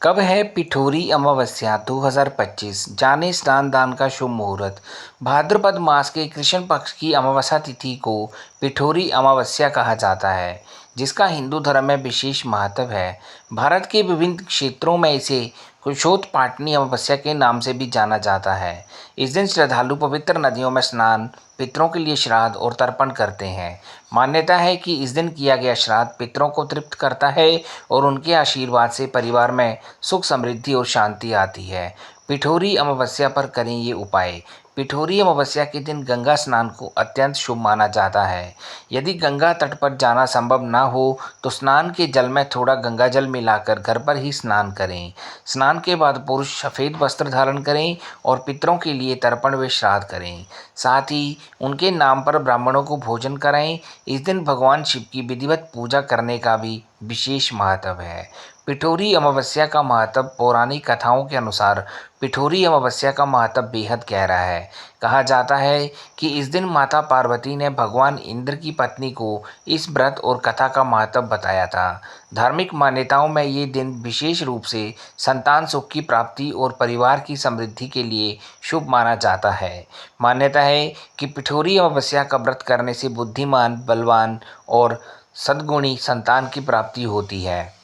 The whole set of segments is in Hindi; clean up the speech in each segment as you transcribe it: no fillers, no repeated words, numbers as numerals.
कब है पिठोरी अमावस्या 2025। जाने स्नान दान का शुभ मुहूर्त। भाद्रपद मास के कृष्ण पक्ष की अमावस्या तिथि को पिठोरी अमावस्या कहा जाता है, जिसका हिंदू धर्म में विशेष महत्व है। भारत के विभिन्न क्षेत्रों में इसे कुशोत्पाटनी अमावस्या के नाम से भी जाना जाता है। इस दिन श्रद्धालु पवित्र नदियों में स्नान, पितरों के लिए श्राद्ध और तर्पण करते हैं। मान्यता है कि इस दिन किया गया श्राद्ध पितरों को तृप्त करता है और उनके आशीर्वाद से परिवार में सुख समृद्धि और शांति आती है। पिठोरी अमावस्या पर करें ये उपाय। पिठोरी अमावस्या के दिन गंगा स्नान को अत्यंत शुभ माना जाता है। यदि गंगा तट पर जाना संभव ना हो तो स्नान के जल में थोड़ा गंगा जल मिलाकर घर पर ही स्नान करें। स्नान के बाद पुरुष सफ़ेद वस्त्र धारण करें और पितरों के लिए तर्पण व श्राद्ध करें। साथ ही उनके नाम पर ब्राह्मणों को भोजन कराएं। इस दिन भगवान शिव की विधिवत पूजा करने का भी विशेष महत्व है। पिठोरी अमावस्या का महत्व। पौराणिक कथाओं के अनुसार पिठोरी अमावस्या का महत्व बेहद गहरा है। कहा जाता है कि इस दिन माता पार्वती ने भगवान इंद्र की पत्नी को इस व्रत और कथा का महत्व बताया था। धार्मिक मान्यताओं में ये दिन विशेष रूप से संतान सुख की प्राप्ति और परिवार की समृद्धि के लिए शुभ माना जाता है। मान्यता है कि पिठोरी अमावस्या का व्रत करने से बुद्धिमान, बलवान और सद्गुणी संतान की प्राप्ति होती है।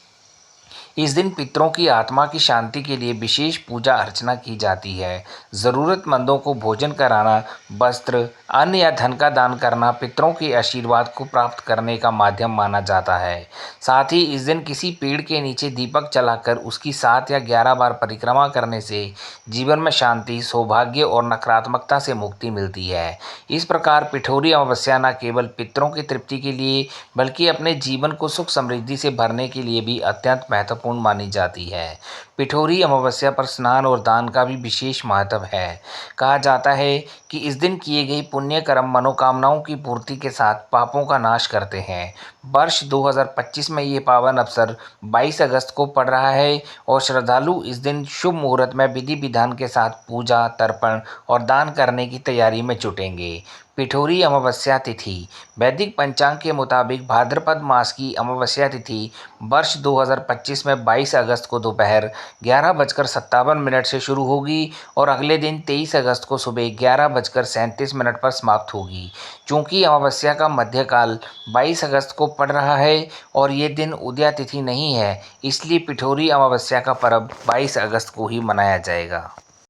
इस दिन पितरों की आत्मा की शांति के लिए विशेष पूजा अर्चना की जाती है। ज़रूरतमंदों को भोजन कराना, वस्त्र, अन्न या धन का दान करना पितरों के आशीर्वाद को प्राप्त करने का माध्यम माना जाता है। साथ ही इस दिन किसी पेड़ के नीचे दीपक जलाकर उसकी 7 या 11 बार परिक्रमा करने से जीवन में शांति, सौभाग्य और नकारात्मकता से मुक्ति मिलती है। इस प्रकार पिठोरी अमावस्या न केवल पितरों की तृप्ति के लिए बल्कि अपने जीवन को सुख समृद्धि से भरने के लिए भी अत्यंत महत्वपूर्ण मानी जाती है। पिठोरी अमावस्या पर स्नान और दान का भी विशेष महत्व है। कहा जाता है कि इस दिन किए गए पुण्य कर्म मनोकामनाओं की पूर्ति के साथ पापों का नाश करते हैं। वर्ष 2025 में ये पावन अवसर 22 अगस्त को पड़ रहा है और श्रद्धालु इस दिन शुभ मुहूर्त में विधि विधान के साथ पूजा, तर्पण और दान करने की तैयारी में जुटेंगे। पिठोरी अमावस्या तिथि। वैदिक पंचांग के मुताबिक भाद्रपद मास की अमावस्या तिथि वर्ष 2025 में 22 अगस्त को दोपहर 11:57 से शुरू होगी और अगले दिन 23 अगस्त को सुबह 11:37 पर समाप्त होगी। चूँकि अमावस्या का मध्यकाल 22 अगस्त को पड़ रहा है और ये दिन उदया तिथि नहीं है, इसलिए पिठोरी अमावस्या का पर्व 22 अगस्त को ही मनाया जाएगा।